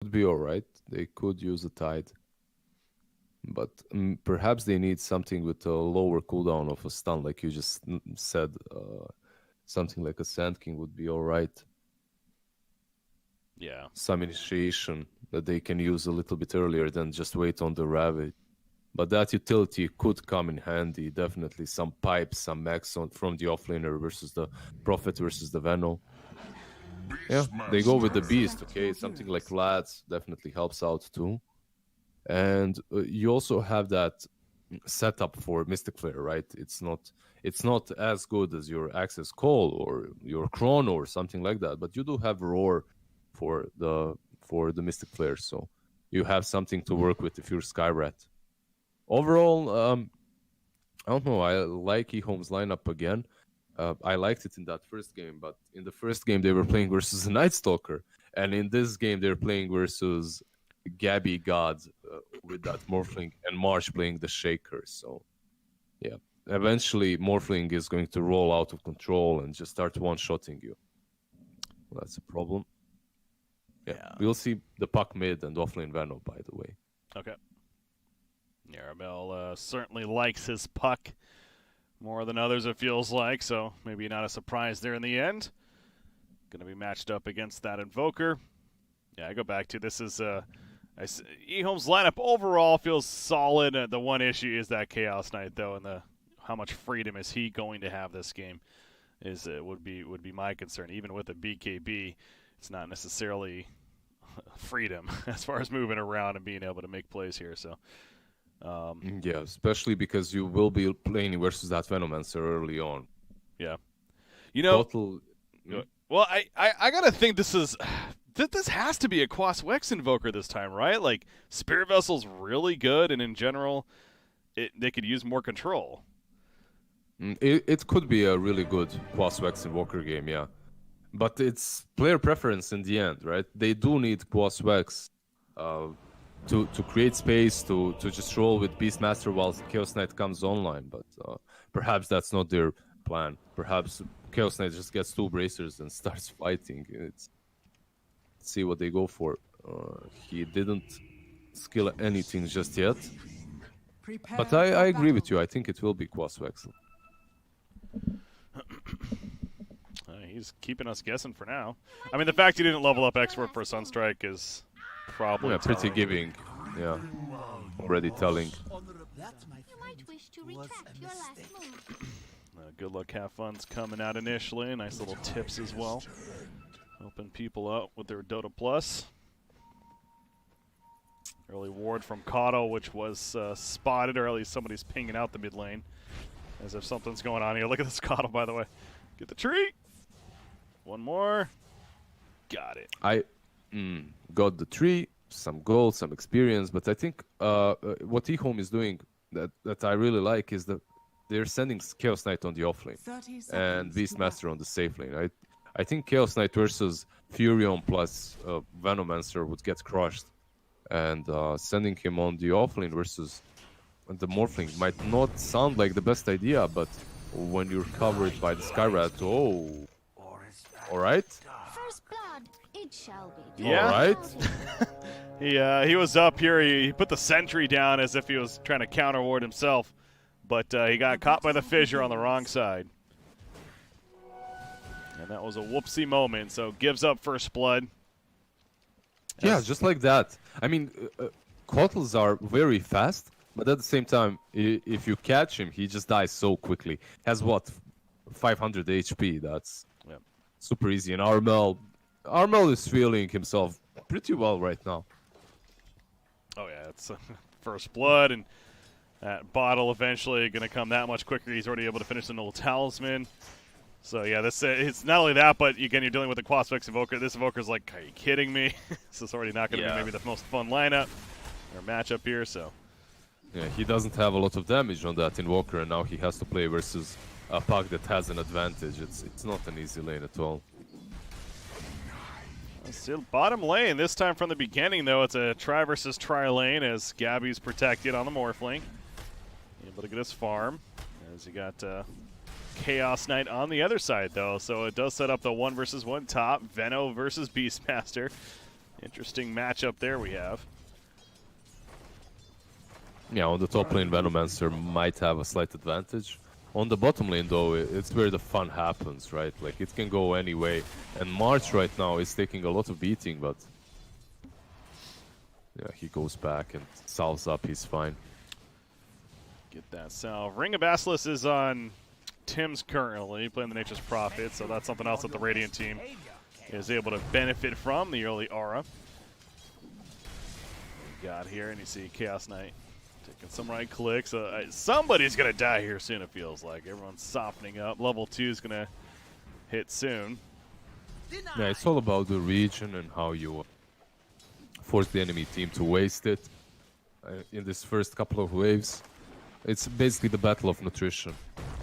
Could be alright. They could use a Tide. But perhaps they need something with a lower cooldown of a stun, like you just said. Something like a Sand King would be alright. Yeah. Some initiation that they can use a little bit earlier than just wait on the Ravage. But that utility could come in handy, definitely. Some pipes, some max from the offlaner versus the Prophet versus the Veno. Yeah, they go with the Beast, okay? Something like Lads definitely helps out too. And you also have that setup for Mystic Flare, right? It's not as good as your Access Call or your Chrono or something like that, but you do have Roar for the Mystic Flare, so you have something to work with if you're Skyrat. Overall, I don't know. I like EHOME's lineup again. I liked it in that first game, but in the first game they were playing versus a Night Stalker, and in this game they're playing versus Gabby God with that Morphling, and March playing the Shaker. So, yeah, eventually Morphling is going to roll out of control and just start one-shotting you. Well, that's a problem. Yeah, we'll see the puck mid and offlane Veno, by the way. Okay. Yarabel certainly likes his puck more than others, it feels like, so maybe not a surprise there in the end. Going to be matched up against that Invoker. Yeah, I go back to this is EHOME's lineup overall feels solid. The one issue is that Chaos Knight, though, and how much freedom is he going to have this game would be my concern. Even with a BKB, it's not necessarily freedom as far as moving around and being able to make plays here. So. Yeah, especially because you will be playing versus that Venomancer early on. Yeah. You know, Total... well, I gotta think this has to be a Quas Wex Invoker this time, right? Like, Spirit Vessel's really good, and in general, they could use more control. It could be a really good Quas Wex Invoker game, yeah. But it's player preference in the end, right? They do need Quas Wex to create space, to just roll with Beastmaster while Chaos Knight comes online, but perhaps that's not their plan. Perhaps Chaos Knight just gets 2 bracers and starts fighting. Let's see what they go for. He didn't skill anything just yet. But I agree with you. I think it will be Quas Wexel. He's keeping us guessing for now. I mean, the fact he didn't level up Expert for Sunstrike is probably pretty giving. Yeah, already telling. Good luck, have fun's coming out initially. Nice little tips as well. Helping people out with their Dota Plus. Early ward from Kato, which was spotted, or at least somebody's pinging out the mid lane. As if something's going on here. Look at this Kato, by the way. Get the tree. One more. Got it. I got the tree, some gold, some experience, but I think what EHOME is doing that I really like is that they're sending Chaos Knight on the offlane and Beastmaster on the safe lane. I think Chaos Knight versus Furion plus Venomancer would get crushed, and sending him on the offlane versus the Morphling might not sound like the best idea, but when you're covered by the Skyrat, oh, all right. First blood, it shall be. Yeah. All right. He was up here. He put the sentry down as if he was trying to counter ward himself, but he got caught by the fissure on the wrong side. And that was a whoopsie moment, so gives up first blood. Yeah, just like that. I mean, Quattles are very fast, but at the same time, if you catch him, he just dies so quickly. Has what? 500 HP. That's super easy. And Armel is feeling himself pretty well right now. Oh, yeah, it's first blood, and that bottle eventually going to come that much quicker. He's already able to finish the Null Talisman. So, yeah, it's not only that, but again, you're dealing with the Quas Wex Invoker. This Invoker's like, are you kidding me? This is already not going to be maybe the most fun lineup or matchup here, so. Yeah, he doesn't have a lot of damage on that Invoker, and now he has to play versus a puck that has an advantage. It's not an easy lane at all. Still bottom lane, this time from the beginning, though. It's a try versus try lane as Gabby's protected on the Morphling. Able to get his farm as you got Chaos Knight on the other side, though. So it does set up the 1 versus 1 top. Veno versus Beastmaster. Interesting matchup there we have. Yeah, on the top lane, Venomancer might have a slight advantage. On the bottom lane, though, it's where the fun happens, right? Like, it can go any way. And March right now is taking a lot of beating, but... yeah, he goes back and salves up, he's fine. Get that salve. Ring of Basilisk is on Tim's currently, playing the Nature's Prophet, so that's something else that the Radiant team is able to benefit from, the early aura. We got here, and you see Chaos Knight taking some right clicks. Somebody's going to die here soon, it feels like. Everyone's softening up. Level 2 is going to hit soon. Yeah, it's all about the region and how you force the enemy team to waste it in this first couple of waves. It's basically the battle of nutrition.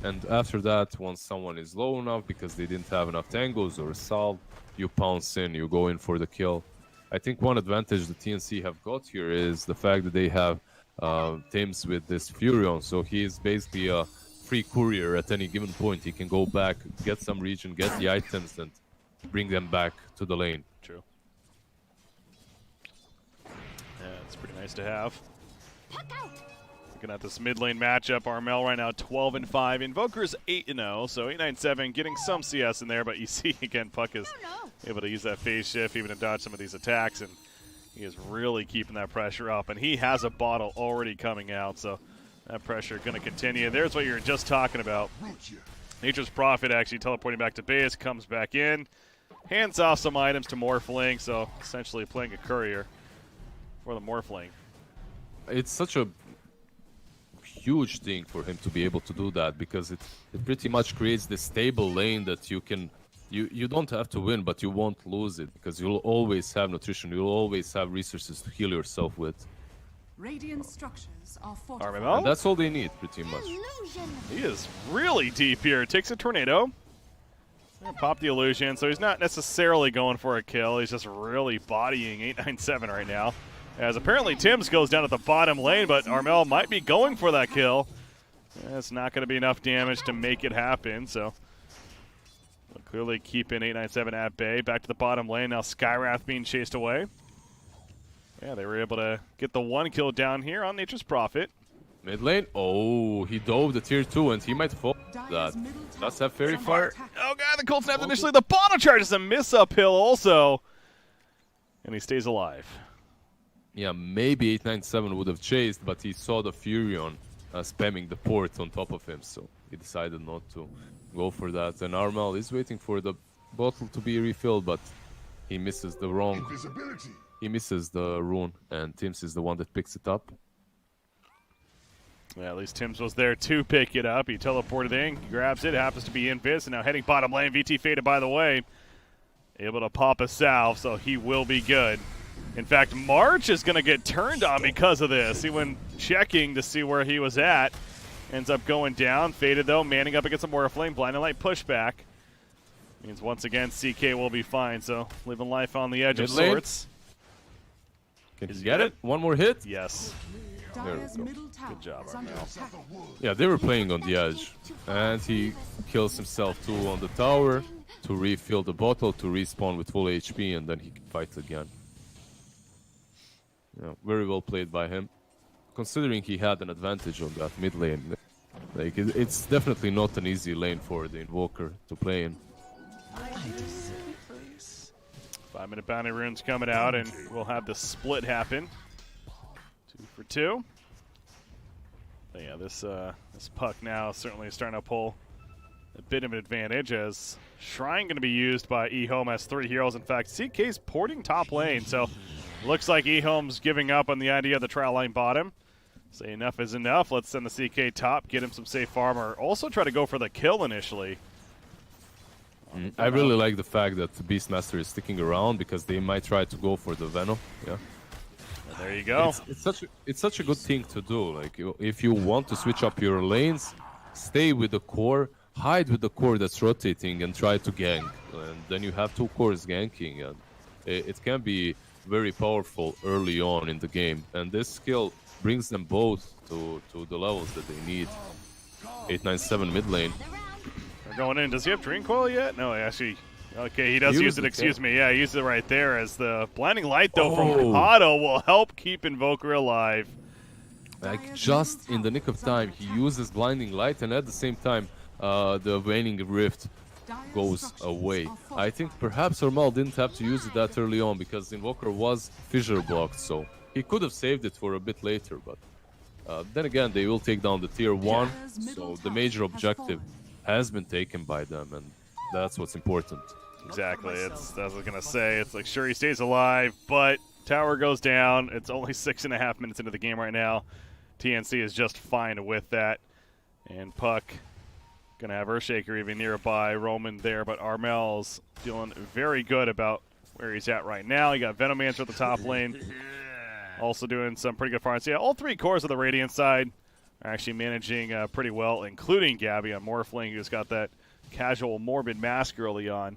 And after that, once someone is low enough because they didn't have enough tangos or salve, you pounce in, you go in for the kill. I think one advantage the TNC have got here is the fact that they have teams with this Furion, so he is basically a free courier at any given point. He can go back, get some region, get the items, and bring them back to the lane. True. Yeah, it's pretty nice to have. Looking at this mid lane matchup, Armel right now 12-5. Invoker's 8-0, so 897 getting some CS in there, but you see again Puck is able to use that phase shift even to dodge some of these attacks, and he is really keeping that pressure up, and he has a bottle already coming out, so that pressure going to continue. There's what you were just talking about. Nature's Prophet actually teleporting back to base, comes back in, hands off some items to Morphling, so essentially playing a courier for the Morphling. It's such a huge thing for him to be able to do that, because it pretty much creates this stable lane that you can you don't have to win, but you won't lose it, because you'll always have nutrition, you'll always have resources to heal yourself with. Radiant structures are fortified. Armel? And that's all they need, pretty much. He is really deep here. Takes a tornado. Pop the illusion, so he's not necessarily going for a kill. He's just really bodying 897 right now. As apparently Tim's goes down at the bottom lane, but Armel might be going for that kill. It's not going to be enough damage to make it happen, so clearly keeping 897 at bay. Back to the bottom lane, now Skywrath being chased away. Yeah, they were able to get the one kill down here on Nature's Prophet. Mid lane, oh, he dove the tier 2 and he might fall that. Does have Fairy Fire. Oh god, the Cold Snap initially, the bottom charge is a miss uphill also. And he stays alive. Yeah, maybe 897 would have chased, but he saw the Furion spamming the port on top of him, so he decided not to go for that. And Armel is waiting for the bottle to be refilled, but he misses the he misses the rune, and Tims is the one that picks it up. Yeah, at least Tims was there to pick it up. He teleported in, grabs it, happens to be Invis, and now heading bottom lane. VT faded, by the way. Able to pop a salve, so he will be good. In fact, March is going to get turned on because of this. He went checking to see where he was at. Ends up going down. Faded, though, manning up against a Morphling. Blinding Light pushback. Means once again, CK will be fine, so living life on the edge of sorts. Can he get it? One more hit? Yes. There we go. Good job, Armel. Yeah, they were playing on the edge. And he kills himself too on the tower to refill the bottle, to respawn with full HP, and then he can fight again. Yeah, very well played by him. Considering he had an advantage on that mid lane. Like, it's definitely not an easy lane for the Invoker to play in. 5-minute bounty runes coming out, and we'll have the split happen. 2 for 2. But yeah, this Puck now certainly starting to pull a bit of an advantage, as Shrine going to be used by EHOME as 3 heroes. In fact, CK's porting top lane, so looks like EHOME's giving up on the idea of the trial line bottom. Say enough is enough. Let's send the CK top, get him some safe farm, or also try to go for the kill initially. I really like the fact that Beastmaster is sticking around, because they might try to go for the Venom. Yeah. And there you go. It's such a good thing to do. Like, if you want to switch up your lanes, stay with the core, hide with the core that's rotating, and try to gank. And then you have 2 cores ganking, and it can be very powerful early on in the game. And this skill brings them both to the levels that they need. 897 mid lane. They're going in. Does he have Dream Coil yet? No, he actually Okay, he does use it, excuse me. Yeah, he used it right there as the blinding light, though, from Oh. Otto will help keep Invoker alive. Like just in the nick of time, he uses blinding light, and at the same time, the waning rift goes away. I think perhaps Ormal didn't have to use it that early on because Invoker was fissure blocked, so he could have saved it for a bit later. But then again, they will take down the tier 1, so the major objective has been taken by them, and that's what's important. Exactly. It's, as I was going to say, it's like, sure, he stays alive, but tower goes down. It's only 6.5 minutes into the game right now. TNC is just fine with that. And Puck going to have Earthshaker even nearby. Roman there, but Armel's feeling very good about where he's at right now. You got Venomancer at the top lane. Also doing some pretty good farms. Yeah, all 3 cores of the Radiant side are actually managing pretty well, including Gabby on Morphling, who's got that casual Morbid Mask early on.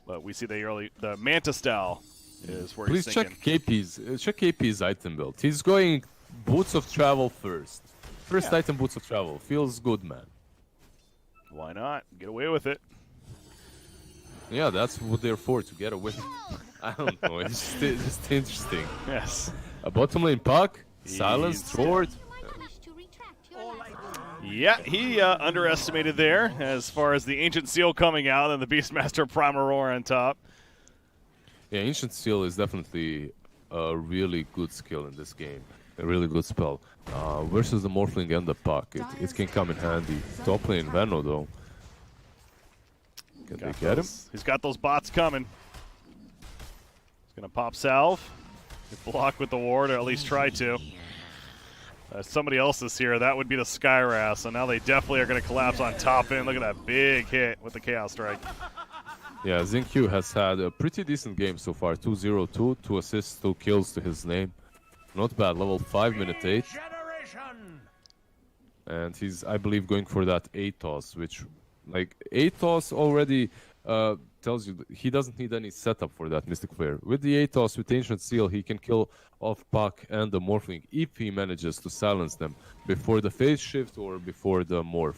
But we see the Manta style is where Please he's check thinking. check KP's item build. He's going Boots of Travel first. First item, Boots of Travel. Feels good, man. Why not? Get away with it. Yeah, that's what they're for, to get away. I don't know, it's just interesting. Yes. A bottom lane Puck, Silence, Sword. You might wish to retract your life. Yeah, he underestimated there as far as the Ancient Seal coming out and the Beastmaster Prime Aurora on top. Yeah, Ancient Seal is definitely a really good skill in this game. A really good spell. Versus the Morphling and the Puck, it can come in handy. Top lane Veno, though. Can they get him? He's got those bots coming. He's going to pop Salve. Block with the ward, or at least try to. Somebody else is here. That would be the Skywrath. So now they definitely are going to collapse on top end. Look at that big hit with the Chaos Strike. Yeah, Xingqiu has had a pretty decent game so far. 2-0-2, 2 assists, 2 kills to his name. Not bad, level 5, minute 8. And he's, I believe, going for that ATOS, which, like, ATOS already tells you that he doesn't need any setup for that Mystic Flare. With the ATOS, with Ancient Seal, he can kill off Puck and the Morphling if he manages to silence them before the phase shift or before the morph.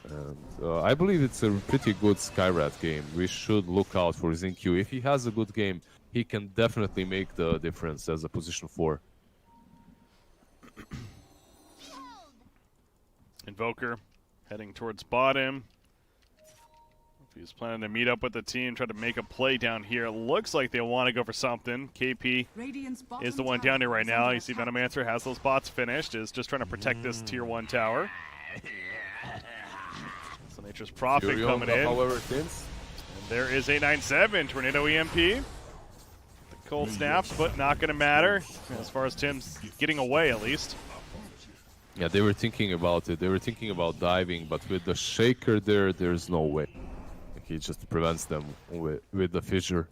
And I believe it's a pretty good Skywrath game. We should look out for Xingqiu. If he has a good game, he can definitely make the difference as a position 4. Invoker heading towards bottom. If he's planning to meet up with the team, try to make a play down here. Looks like they want to go for something. KP is the one down here right now. You see Venomancer has those bots finished, is just trying to protect this tier 1 tower. So Nature's Prophet coming in. However, since And there is a 9-7 Tornado EMP. The cold snaps, but not going to matter as far as Tim's getting away at least. yeah, they were thinking about it. They were thinking about diving, but with the Shaker there's no way. He just prevents them with the fissure.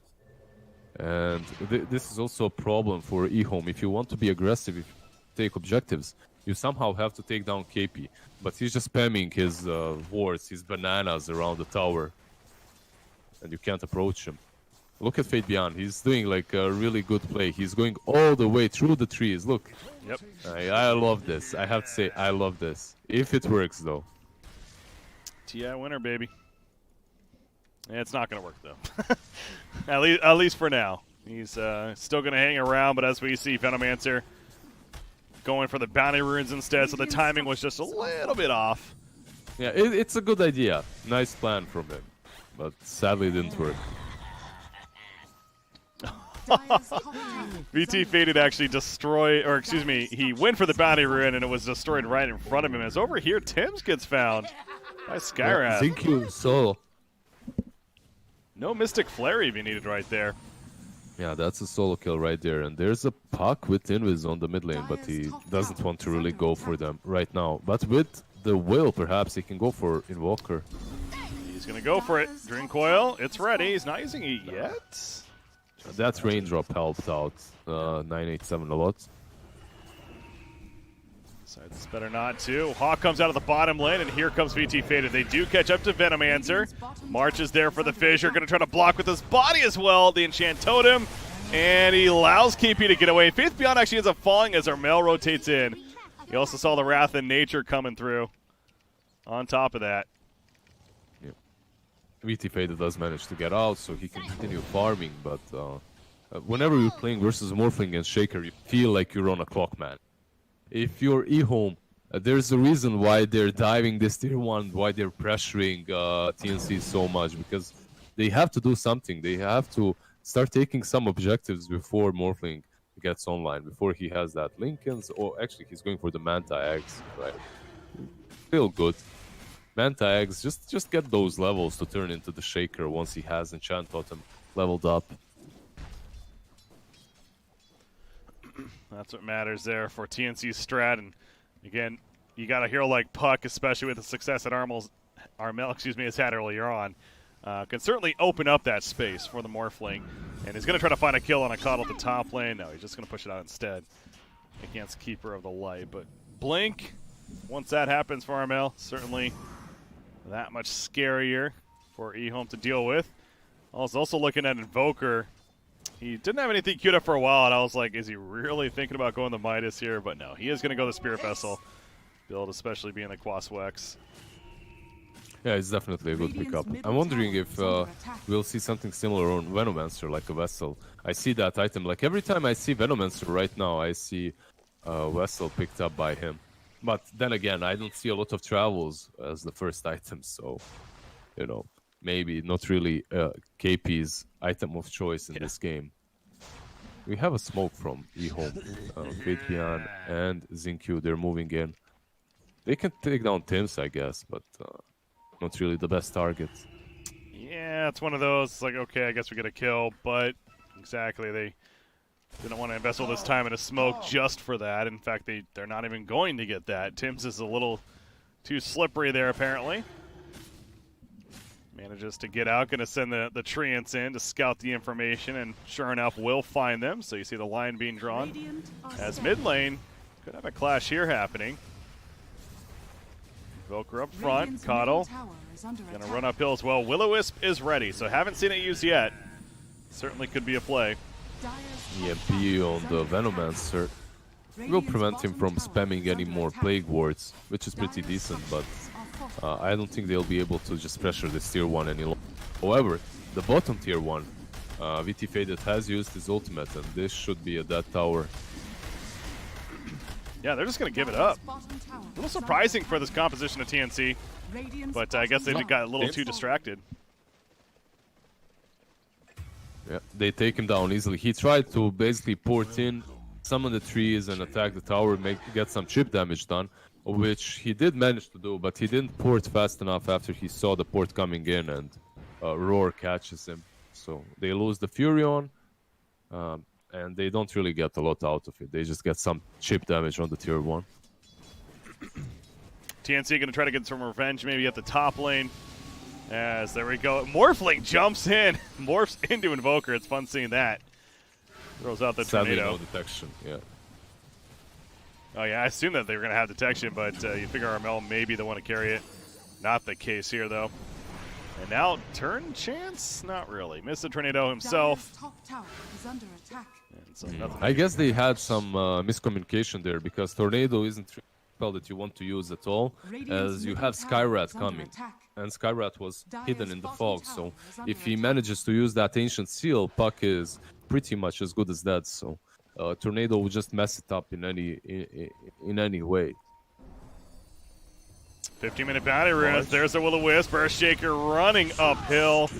And this is also a problem for EHOME. If you want to be aggressive, if you take objectives, you somehow have to take down KP. But he's just spamming his wards, his bananas around the tower. And you can't approach him. Look at Fate Beyond. He's doing like a really good play. He's going all the way through the trees. Look. Yep. I love this. I have to say, I love this. If it works, though. TI winner, baby. It's not going to work, though. at least for now. He's still going to hang around, but as we see, Venomancer going for the bounty runes instead, so the timing was just a little bit off. Yeah, it's a good idea. Nice plan from him. But sadly, it didn't work. VT Faded actually destroy, or excuse me, he went for the bounty rune and it was destroyed right in front of him. As over here, Tim's gets found by Skywrath. Xingqiu solo. No Mystic Flare even needed right there. Yeah, that's a solo kill right there. And there's a Puck with Invis on the mid lane, but he doesn't want to really go for them right now. But with the will, perhaps he can go for Invoker. He's going to go for it. Dream Coil, it's ready. He's not using it yet. That raindrop helped out 987 a lot. So it's better not to. Hawk comes out of the bottom lane, and here comes VT Faded. They do catch up to Venomancer. March is there for the fissure. Going to try to block with his body as well. The Enchant Totem. And he allows KP to get away. Faith Beyond actually ends up falling as Armel rotates in. You also saw the Wrath in Nature coming through on top of that. Yep. VT Fade does manage to get out, so he can continue farming, but whenever you're playing versus Morphling and Shaker, you feel like you're on a clock, man. If you're EHOME, there's a reason why they're diving this tier 1, why they're pressuring TNC so much, because they have to do something. They have to start taking some objectives before Morphling gets online, before he has that Lincoln's, or actually he's going for the Manta eggs, right? Still good. Manta eggs, just get those levels to turn into the Shaker once he has Enchant Totem leveled up. That's what matters there for TNC's strat. And again, you got a hero like Puck, especially with the success that Armel has had earlier on, can certainly open up that space for the Morphling. And he's going to try to find a kill on a Coddle at the top lane. No, he's just going to push it out instead against Keeper of the Light. But Blink, once that happens for Armel, certainly that much scarier for EHOME to deal with. I was also looking at Invoker. He didn't have anything queued up for a while, and I was like, is he really thinking about going the Midas here? But no, he is going to go the Spirit Vessel build, especially being the Quaswex. Yeah, it's definitely a good pickup. I'm wondering if we'll see something similar on Venomancer, like a Vessel. I see that item. Like, every time I see Venomancer right now, I see Vessel picked up by him. But then again, I don't see a lot of Travels as the first item, so, you know, maybe not really KP's item of choice in this game. We have a smoke from EHOME, Fatepian and Xinkyu. They're moving in. They can take down Tims, I guess, but not really the best target. Yeah, it's one of those. It's like, okay, I guess we get a kill, but exactly, they didn't want to invest all this time in a smoke just for that. In fact, they're not even going to get that. Tims is a little too slippery there, apparently. Manages to get out, going to send the Treants in to scout the information, and sure enough, will find them. So you see the line being drawn as mid lane. Could have a clash here happening. Invoker up front, Coddle going to run uphill as well. Will-O-Wisp is ready, so haven't seen it used yet. Certainly could be a play. EMP on the Venomancer will prevent him from spamming any more Plague Wards, which is pretty decent, but I don't think they'll be able to just pressure this tier 1 any longer. However, the bottom tier 1, VT Faded has used his ultimate, and this should be a dead tower. Yeah, they're just going to give it up. A little surprising for this composition of TNC, but I guess they got a little too distracted. Yeah, they take him down easily. He tried to basically port in, summon the trees, and attack the tower, get some chip damage done, which he did manage to do, but he didn't port fast enough after he saw the port coming in, and Roar catches him. So they lose the Furion, and they don't really get a lot out of it. They just get some chip damage on the tier 1. TNC going to try to get some revenge maybe at the top lane. As there we go. Morphling jumps in, morphs into Invoker. It's fun seeing that. Throws out the Sadly, tornado. no detection, yeah. Oh yeah, I assumed that they were going to have detection, but you figure Armel may be the one to carry it. Not the case here, though. And now, turn chance? Not really. Missed the tornado himself. And so I guess they had some miscommunication there, because Tornado isn't a spell that you want to use at all, as you have Skyrat coming. And Skyrat was hidden in the fog, so if he manages to use that Ancient Seal, Puck is pretty much as good as that, so Tornado will just mess it up in any way. 15-minute bounty runes. There's the Will-O-Wisp. Earthshaker running uphill,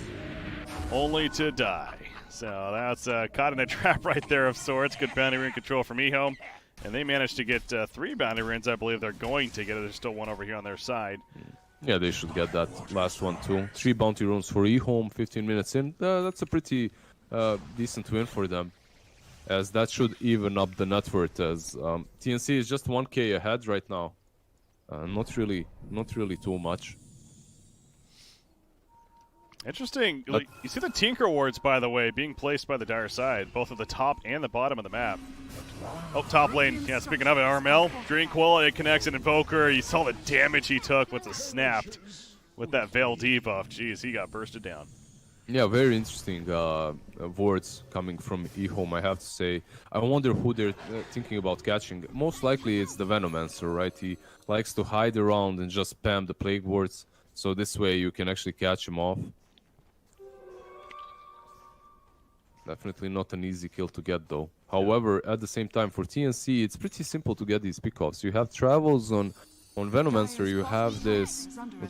only to die. So that's caught in a trap right there of sorts. Good bounty rune control from EHOME. And they managed to get 3 bounty runes, I believe they're going to get it. There's still one over here on their side. Yeah, they should get that last one too. 3 bounty runes for EHOME, 15 minutes in. That's a pretty decent win for them, as that should even up the net worth, as TNC is just 1k ahead right now. Not really too much. Interesting. Like, you see the Tinker wards, by the way, being placed by the Dire side, both at the top and the bottom of the map. Oh, top lane. Yeah, speaking of it, Armel, Drinkwell, it connects an Invoker. You saw the damage he took with the snapped with that Veil debuff. Jeez, he got bursted down. Yeah, very interesting wards coming from EHOME, I have to say. I wonder who they're thinking about catching. Most likely it's the Venomancer, right? He likes to hide around and just spam the Plague wards, so this way you can actually catch him off. Definitely not an easy kill to get, though. However, at the same time, for TNC, it's pretty simple to get these pickoffs. You have travels on Venomancer, you have this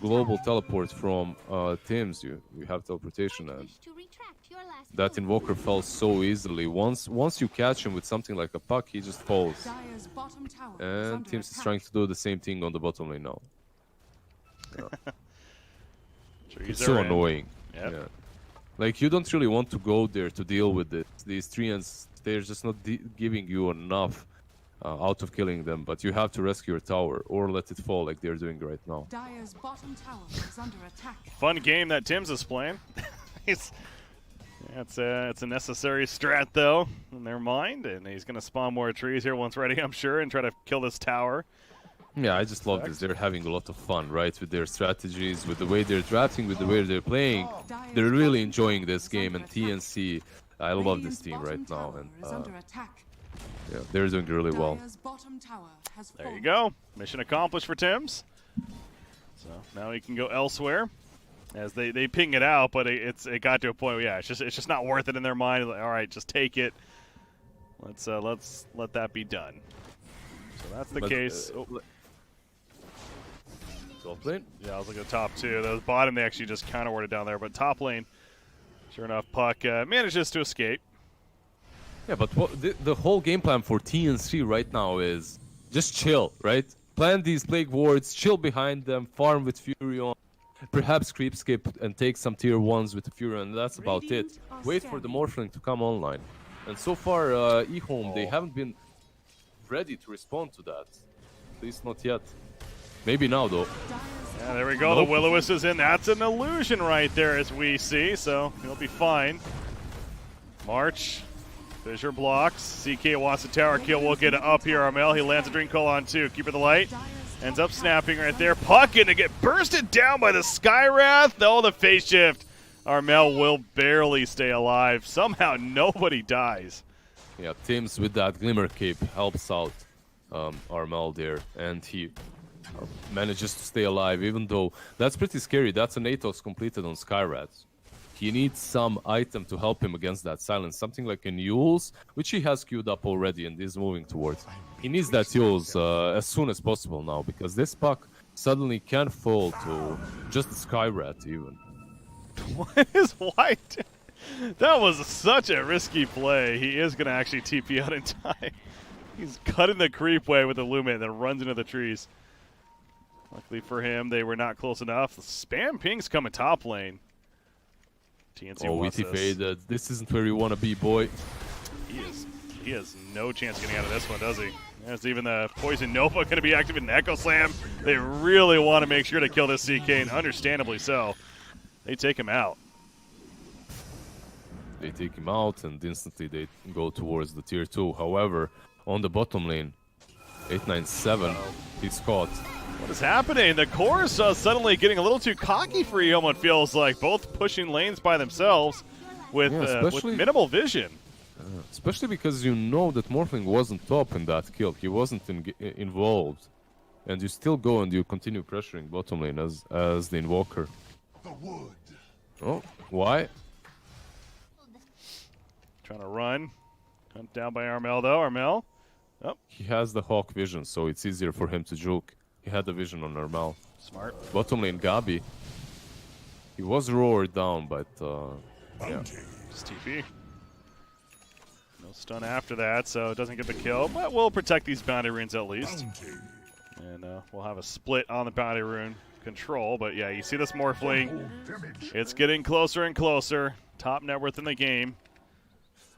global teleport from Tims. You have teleportation, and Wish to retract your last that move. invoker falls so easily. Once you catch him with something like a puck, he just falls. Dire's bottom tower is And under Tims is attack. trying to do the same thing on the bottom lane now. Trees It's so are in. annoying. Yep. Yeah. Like, you don't really want to go there to deal with it. These treants, they're just not giving you enough out of killing them, but you have to rescue your tower or let it fall like they're doing right now. Dire's bottom tower is under attack. Fun game that Tim's is playing. It's a necessary strat, though, in their mind, and he's going to spawn more trees here once ready, I'm sure, and try to kill this tower. Yeah, I just love this. They're having a lot of fun, right? With their strategies, with the way they're drafting, with the way they're playing. They're really enjoying this game, and TNC, I love this Radiant's team bottom right now, tower and is under attack. yeah, they're doing really well. Dire's bottom tower has There you fallen. go. Mission accomplished for Tim's. So now he can go elsewhere. As they ping it out, but it got to a point where, yeah, it's just not worth it in their mind. Like, all right, just take it. Let's let that be done. So that's the But, case. Top lane? Yeah, I was looking at the top two. The bottom, they actually just counter-warded down there. But top lane, sure enough, Puck manages to escape. Yeah, but the whole game plan for TNC right now is just chill, right? Plant these Plague Wards, chill behind them, farm with Furion, perhaps creep skip and take some tier 1s with the Furion, and that's about it. Radiant are Wait for the scanning. Morphling to come online. And so far, EHOME, they haven't been ready to respond to that. At least not yet. Maybe now, though. Yeah, there we go. Nope. The Will-O-Wisp is in. That's an illusion right there, as we see. So he'll be fine. March. Fissure blocks. CK wants a tower kill. We'll get it up here, Armel. He lands a drink call on two. Keeper the light. Ends up snapping right there. Puck in to get bursted down by the Skywrath. Oh, the phase shift. Armel will barely stay alive. Somehow nobody dies. Yeah, Tims with that Glimmer Cape helps out Armel there, and he manages to stay alive, even though that's pretty scary. That's an Atos completed on Skywrath. He needs some item to help him against that silence, something like an Yules, which he has queued up already and is moving towards. He needs that Yules as soon as possible now, because this puck suddenly can fall to just Skywrath even. What is white? That was such a risky play. He is going to actually TP out in time. He's cutting the creep way with the Lumen and then runs into the trees. Luckily for him, they were not close enough. The spam ping's coming top lane. TNC Oh, wants Witty this. faded. This isn't where you want to be, boy. He has no chance getting out of this one, does he? There's even the Poison Nova going to be active in Echo Slam. They really want to make sure to kill this CK, and understandably so. They take him out. They take him out and instantly they go towards the tier 2. However, on the bottom lane, 897, he's caught. What is happening? The core is suddenly getting a little too cocky for EHOME, it feels like. Both pushing lanes by themselves with, Yeah, with especially- minimal vision. Especially because you know that Morphling wasn't top in that kill. He wasn't involved. And you still go and you continue pressuring bottom lane as the Invoker. Oh, why? Trying to run. Hunt down by Armel, though. Armel. He has the Hawk vision, so it's easier for him to juke. He had the vision on Normal. Smart. Bottom lane, Gabi. He was roared down, but yeah. Just TP. No stun after that, so it doesn't get the kill. But we'll protect these bounty runes at least. And we'll have a split on the bounty rune control. But yeah, you see this Morphling. It's getting closer and closer. Top net worth in the game.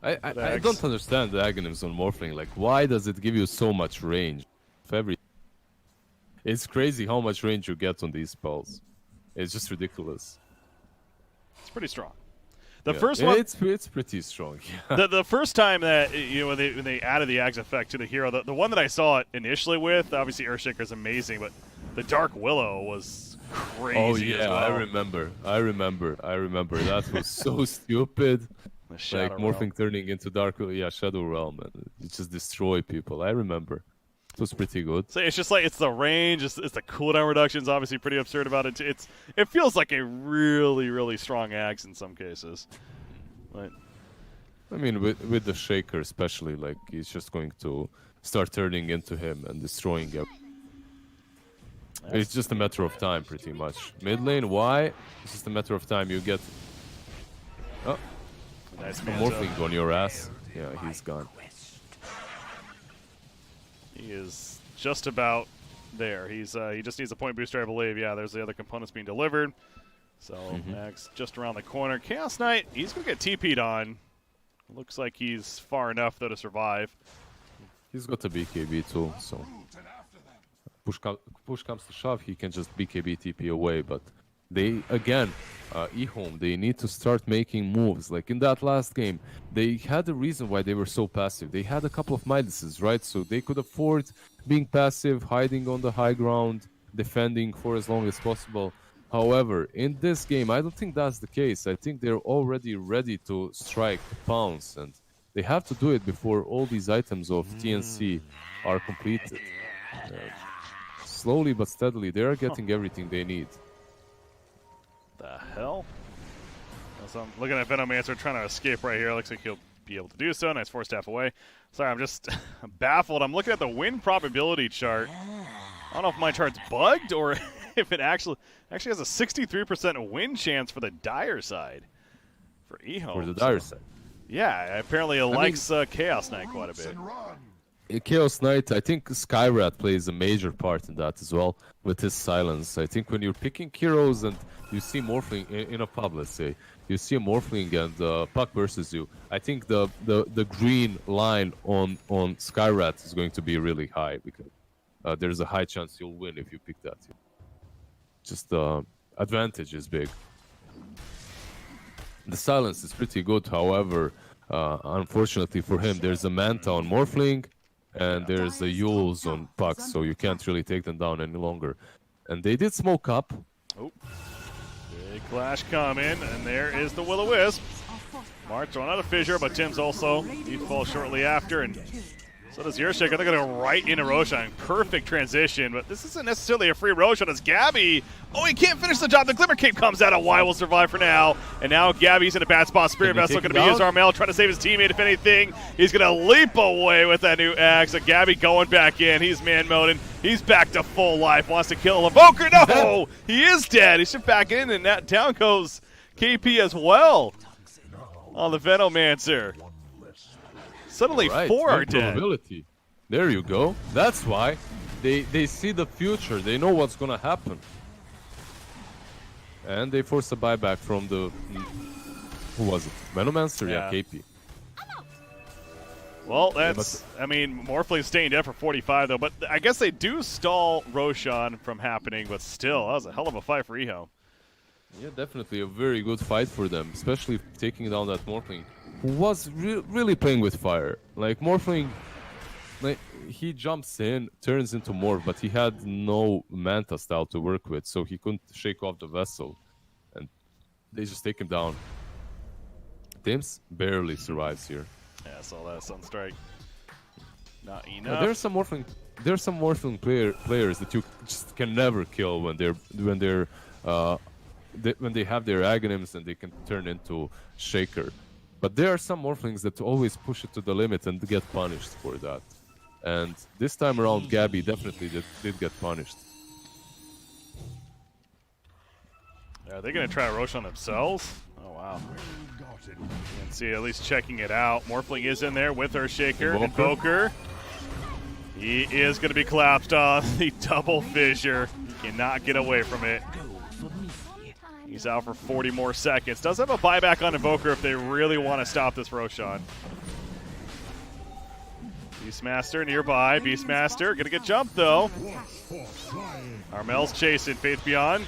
I don't understand the agonyms on Morphling. Like, why does it give you so much range of everything? It's crazy how much range you get on these spells. It's just ridiculous. It's pretty strong. The Yeah. first one, It's pretty strong. Yeah. the first time that when they added the Ags effect to the hero, the one that I saw it initially with, obviously Earthshaker is amazing, but the Dark Willow was crazy. Oh as yeah, well. I remember. That was so stupid. The Shadow Like Morphling Realm. turning into Dark, yeah, Shadow Realm, and it just destroy people. I remember. It was pretty good. So it's just like it's the range, it's the cooldown reductions. Obviously, pretty absurd about it. It feels like a really strong axe in some cases. But I mean, with the Shaker especially, like, he's just going to start turning into him and destroying him. It's just a matter of time, pretty much. Mid lane, why? It's just a matter of time. You get Nice a man's up. Morphling on your ass. Yeah, he's gone. He is just about there. He's he just needs a point booster, I believe. Yeah, there's the other components being delivered. So Max just around the corner. Chaos Knight, he's gonna get TP'd on. Looks like he's far enough though to survive. He's got a BKB too, so push comes to shove, he can just BKB TP away. But they, again, EHOME, they need to start making moves. Like in that last game, they had a reason why they were so passive. They had a couple of Midases, right? So they could afford being passive, hiding on the high ground, defending for as long as possible. However, in this game, I don't think that's the case. I think they're already ready to strike, pounce, and they have to do it before all these items of TNC are completed. Slowly but steadily, they are getting everything they need. The hell? So I'm looking at Venomancer trying to escape right here. Looks like he'll be able to do so. Nice 4-staff away. Sorry, I'm just baffled. I'm looking at the win probability chart. I don't know if my chart's bugged or if it actually has a 63% win chance for the Dire side for EHOME. For the Dire side. Yeah, apparently it likes Chaos Knight quite a bit. Chaos Knight, I think Skyrat plays a major part in that as well, with his silence. I think when you're picking heroes and you see Morphling in a pub, let's say, you see a Morphling and Puck versus you, I think the green line on Skyrat is going to be really high, because there's a high chance you'll win if you pick that. Just the advantage is big. The silence is pretty good, however, unfortunately for him, there's a Manta on Morphling, and there's a Yules on Puck, so you can't really take them down any longer. And they did smoke up. Oh, big clash coming, and there is the Will-O-Wisp. Mark throwing out a fissure, but Tim's also default shortly after, and so does Yershik. They're going to go right into Roshan. Perfect transition, but this isn't necessarily a free Roshan. It's Gabby. Oh, he can't finish the job. The Glimmer Cape comes out. Y will survive for now. And now Gabby's in a bad spot. Spirit Vessel going to be his Armel, trying to save his teammate. If anything, he's going to leap away with that new axe. And Gabby going back in. He's man-moding. He's back to full life. Wants to kill Evoker. No! He is dead. He should back in, and that down goes KP as well on the Venomancer. Suddenly right, 4 are dead. Probability. There you go. That's why they see the future. They know what's gonna happen. And they force a buyback from the who was it? Venomancer? Yeah, KP. Well, that's I mean, Morphling's staying dead for 45 though, but I guess they do stall Roshan from happening, but still, that was a hell of a fight for EHOME. Yeah, definitely a very good fight for them, especially taking down that Morphling, who was really playing with fire. Like, Morphling, like, he jumps in, turns into Morph, but he had no Manta style to work with, so he couldn't shake off the vessel. And they just take him down. Tims barely survives here. Yeah, I saw that Sunstrike. Not enough. Now, there's some Morphling players that you just can never kill when they have their Aghanims and they can turn into Shaker. But there are some Morphlings that always push it to the limit and get punished for that. And this time around, Gabby definitely did get punished. Are they going to try to Roshan themselves? Oh, wow. You can see at least checking it out. Morphling is in there with her Shaker. Invoker. He is going to be collapsed on the double fissure. He cannot get away from it. He's out for 40 more seconds. Does have a buyback on Invoker if they really want to stop this Roshan. Beastmaster nearby. Beastmaster gonna get jumped though. Armel's chasing. Faith Beyond.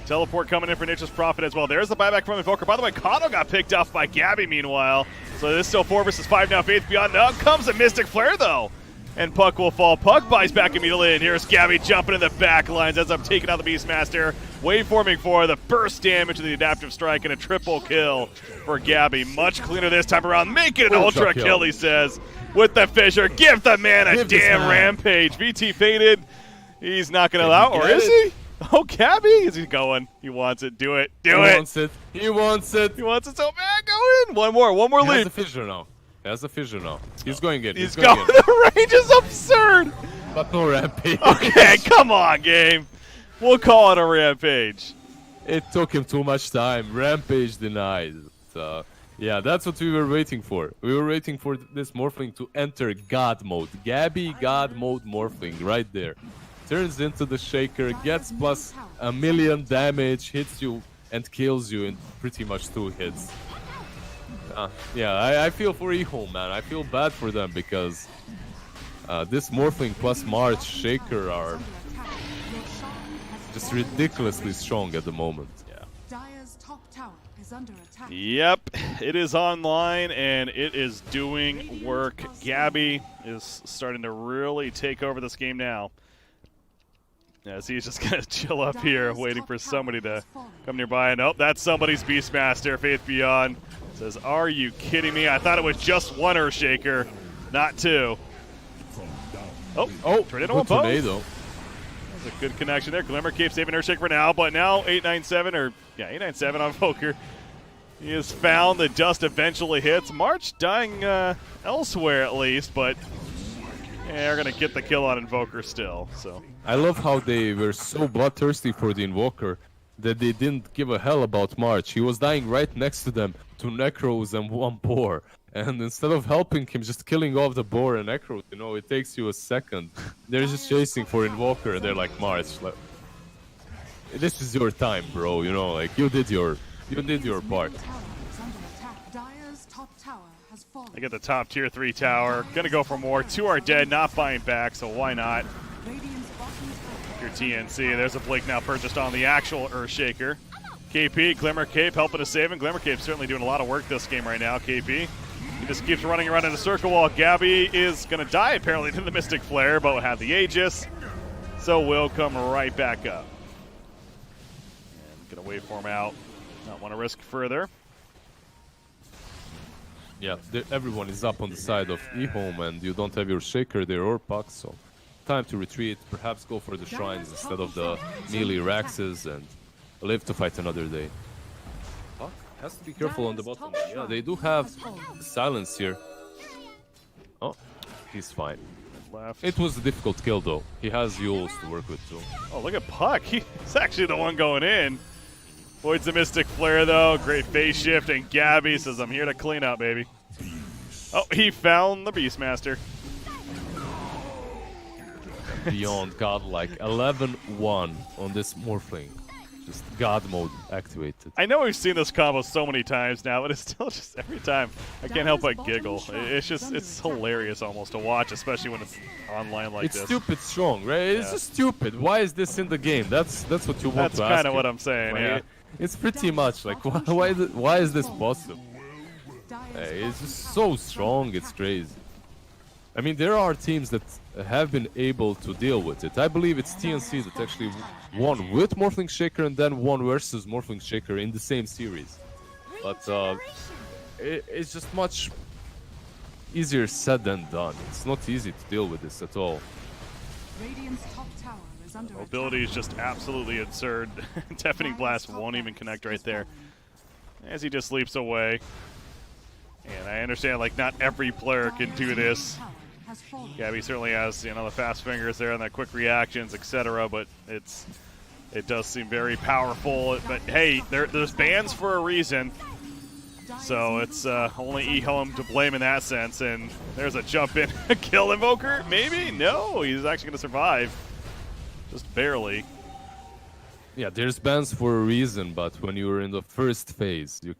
Teleport coming in for Nature's Prophet as well. There's the buyback from Invoker. By the way, Kato got picked off by Gabby meanwhile. So this is still 4 versus 5 now. Faith Beyond. Now comes a Mystic Flare though. And Puck will fall. Puck buys back immediately, and here's Gabby jumping in the back lines as I'm taking out the Beastmaster. Waveforming for the burst damage of the adaptive strike and a triple kill for Gabby. Much cleaner this time around. Make it an ultra kill, he says, with the fissure. Give the man a damn rampage. VT faded. He's not going to allow, or is he? Oh, Gabby! Is he going? He wants it. Do it. Do He it. wants it. He wants it. He wants it so bad. Go in. One more He has lead. a fissure now. He has a fissure now. He's going in. He's going going. in. The range is absurd. But no rampage. Okay, come on, game. We'll call it a rampage. It took him too much time. Rampage denied. Yeah, that's what we were waiting for. We were waiting for this Morphling to enter God mode. Gabby God mode Morphling right there. Turns into the Shaker, gets plus 1,000,000 damage, hits you and kills you in pretty much 2 hits. Yeah, I feel for EHOME, man. I feel bad for them because this Morphling plus March Shaker are just ridiculously strong at the moment. Dire's top tower is under attack. Yep, it is online and it is doing work. Gabby is starting to really take over this game now. As he's just gonna chill up here, waiting for somebody to come nearby. And oh, that's somebody's Beastmaster. Faith Beyond says, "Are you kidding me? I thought it was just one Earthshaker, not 2." Oh, tornado on good both. tornado. That's a good connection there. Glimmer keeps saving Earthshaker for now, but now 897 on Voker. He has found the dust eventually hits. March dying elsewhere at least, but they're gonna get the kill on Invoker still. So I love how they were so bloodthirsty for the Invoker that they didn't give a hell about March. He was dying right next to them, 2 Necros and 1 Boar. And instead of helping him, just killing off the Boar and Necros, you know, it takes you a second. They're just chasing for Invoker and they're like, March, this is your time, bro, you know, like, you did your part. Dire's top tower has fallen. they get the top tier 3 tower. Gonna go for more. 2 are dead, not buying back, so why not? Radiant's bottom tower. Your TNC. There's a Blink now purchased on the actual Earthshaker. KP, Glimmer Cape helping to save him. Glimmer Cape certainly doing a lot of work this game right now, KP. He just keeps running around in a circle while Gabby is going to die apparently to the Mystic Flare, but had the Aegis. So we'll come right back up. And going to wait for him out. Not want to risk further. Yeah, everyone is up on the side of EHOME and you don't have your Shaker there or Puck, so time to retreat, perhaps go for the Shrines instead of the melee Raxes and live to fight another day. Puck has to be careful on the bottom. Yeah, they do have silence here. Oh, he's fine. Left. It was a difficult kill though. He has Yules to work with too. Oh, look at Puck. He's actually the one going in. Voids the Mystic Flare, though. Great phase shift, and Gabby says, I'm here to clean up, baby. Oh, he found the Beastmaster. Beyond godlike. 11-1 on this Morphling. Just God mode activated. I know we've seen this combo so many times now, but it's still just every time I can't help but giggle. It's hilarious almost to watch, especially when it's online like It's this. stupid strong, right? It's Yeah. just stupid. Why is this in the game? That's what you want That's to ask. kind of what him. I'm saying, Like, yeah. It's pretty much like why is this possible? It's just so strong. It's crazy. I mean, there are teams that have been able to deal with it. I believe it's TNC that actually won with Morphling Shaker and then won versus Morphling Shaker in the same series. But it's just much easier said than done. It's not easy to deal with this at all. Radiant's top tower is under attack. Mobility is just absolutely absurd. Deafening Blast won't even connect right there. As he just leaps away. And I understand, like, not every player can do this. Has fallen. Gabby certainly has, you know, the fast fingers there and the quick reactions, etc. But it does seem very powerful. But hey, there's bans for a reason, so it's only EHOME to blame in that sense. And there's a jump in, kill Invoker, maybe? No, he's actually going to survive, just barely. Yeah, there's bans for a reason, but when you're in the first phase, you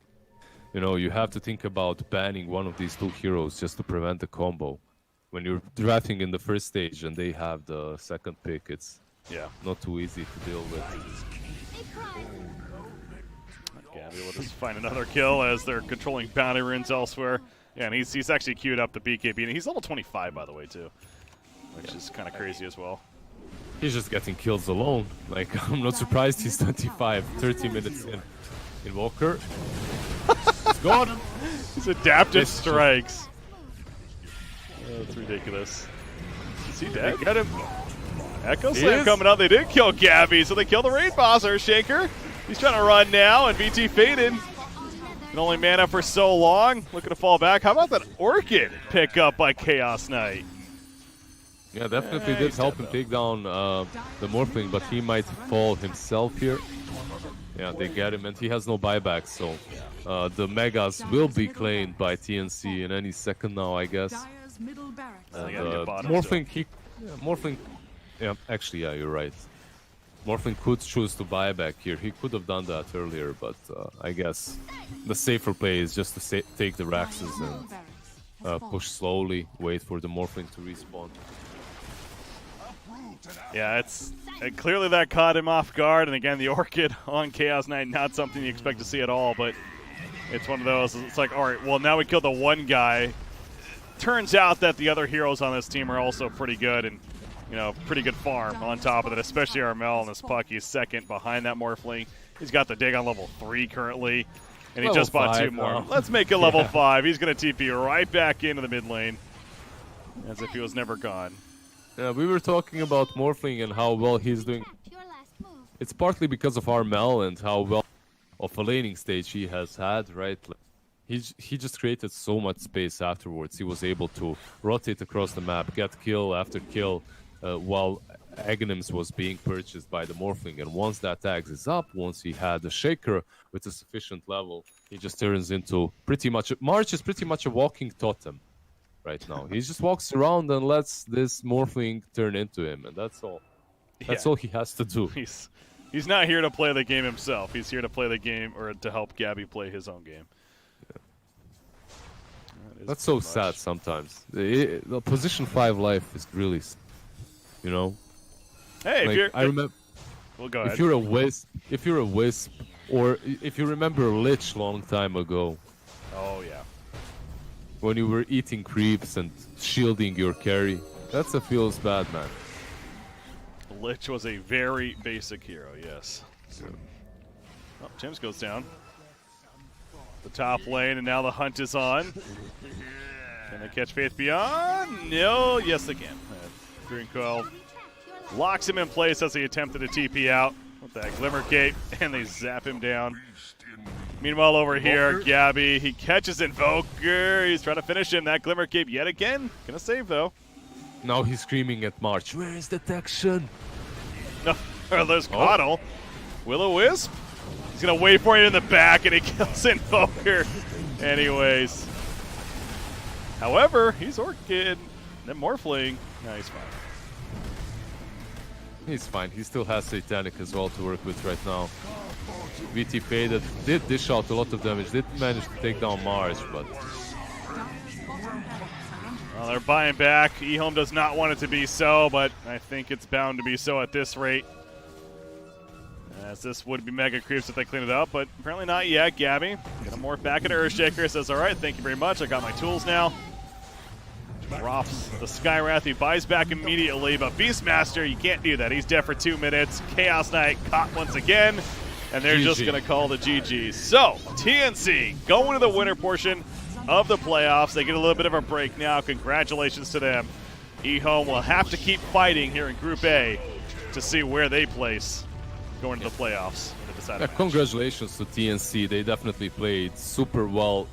know, you have to think about banning one of these 2 heroes just to prevent the combo. When you're drafting in the first stage and they have the second pick, it's not too easy to deal with. Gabby will just find another kill as they're controlling bounty runes elsewhere. Yeah, and he's actually queued up the BKB, and he's level 25, by the way, too, which is kind of crazy as well. He's just getting kills alone. Like, I'm not surprised he's 25, 30 minutes in. Invoker. He's gone. He's adaptive strikes. Oh, it's ridiculous. Is he dead? Get him. Echo Slam coming out. They did kill Gabby, so they kill the raid boss, Earthshaker. He's trying to run now, and VT faded. Can only mana for so long. Looking to fall back. How about that Orchid pick up by Chaos Knight? Yeah, definitely did help him take down the Morphling, but he might fall himself here. Yeah, they get him, and he has no buyback, so the Megas will be claimed by TNC in any second now, I guess. Dire's middle barracks. They gotta get bottom Morphling, Morphling, yeah, actually, yeah, you're right. Morphling could choose to buy back here. He could have done that earlier, but I guess the safer play is just to take the Raxes and push slowly, wait for the Morphling to respawn. Yeah, it's clearly that caught him off guard, and again, the Orchid on Chaos Knight, not something you expect to see at all, but it's one of those, it's like, all right, well, now we killed the one guy. Turns out that the other heroes on this team are also pretty good, and you know, pretty good farm on top of it, especially Armel and this puck. He's second behind that Morphling. He's got the dig on level 3 currently, and he Level just bought 2 more. Now. Let's make it level 5. He's going to TP right back into the mid lane as if he was never gone. Yeah, we were talking about Morphling and how well he's doing. Your last move. It's partly because of Armel and how well of a laning stage he has had, right? He just created so much space afterwards. He was able to rotate across the map, get kill after kill, while Aghanims was being purchased by the Morphling. And once that tags is up, once he had a Shaker with a sufficient level, he just turns into pretty much... March is pretty much a walking totem right now. He just walks around and lets this Morphling turn into him, and that's all. That's all he has to do. He's not here to play the game himself. He's here to play the game, or to help Gabby play his own game. That's so sad sometimes. The position 5 life is really, you know. Hey, like, if you're, I remember. well, go ahead. If you're a wisp, or if you remember Lich long time ago, Oh yeah. when you were eating creeps and shielding your carry, that's a feels bad, man. Lich was a very basic hero. Yes. Oh, Tim's goes down. The top lane, and now the hunt is on. Can they catch Faith Beyond? No. Yes, they can. Green Coil locks him in place as he attempted to TP out with that Glimmer Cape, and they zap him down. Meanwhile, over here, Gabby, he catches Invoker. He's trying to finish him. That Glimmer Cape yet again. Gonna save, though. Now he's screaming at March. Where is detection? No, there's Coddle. Will-O-Wisp. He's going to wait for it in the back, and he kills Invoker anyways. However, he's Orchid. Then Morphling. No, he's fine. He's fine. He still has Satanic as well to work with right now. VT faded, did dish out a lot of damage, did manage to take down Mars, but... Well, they're buying back. EHOME does not want it to be so, but I think it's bound to be so at this rate. As this would be mega creeps if they clean it up, but apparently not yet. Gabby gonna morph back into Earthshaker. Says, all right, thank you very much. I got my tools now. Drops the Skywrath. He buys back immediately, but Beastmaster, you can't do that. He's dead for 2 minutes. Chaos Knight caught once again, and they're just gonna call the GG. So, TNC going to the winner portion of the playoffs. They get a little bit of a break now. Congratulations to them. EHOME will have to keep fighting here in Group A to see where they place going to the playoffs. Congratulations to TNC. They definitely played super well